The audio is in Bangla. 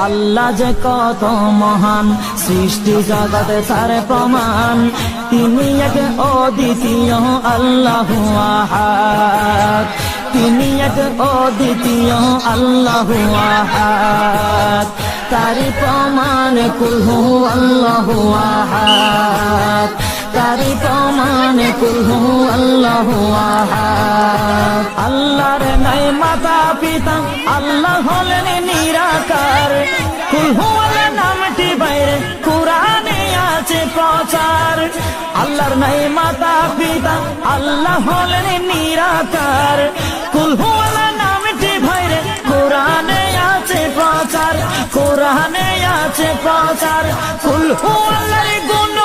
আল্লাহ যে কত মহান, সৃষ্টি জগতে তার প্রমাণ। তিনি এক অদ্বিতীয় আল্লাহু আহাদ, তিনি এক অদ্বিতীয় আল্লাহু আহাদ। তারি প্রমাণ কুল হু আল্লাহু আহাদ, তারি প্রমাণ কুল হু আল্লাহু আহাদ। আল্লাহর নাই মাতা পিতা, আল্লাহ হলেন নিরাকার। কুল হু আল্লাহ নামটি বাইরে কুরআনে আছে প্রচার। আল্লাহর নাই মাতা পিতা, আল্লাহ হলেন নিরাকার। কুল হু আল্লাহ নামটি বাইরে কুরআনে আছে প্রচার, কুরআনে আছে প্রচার। কুল হু আল্লাহর গুণ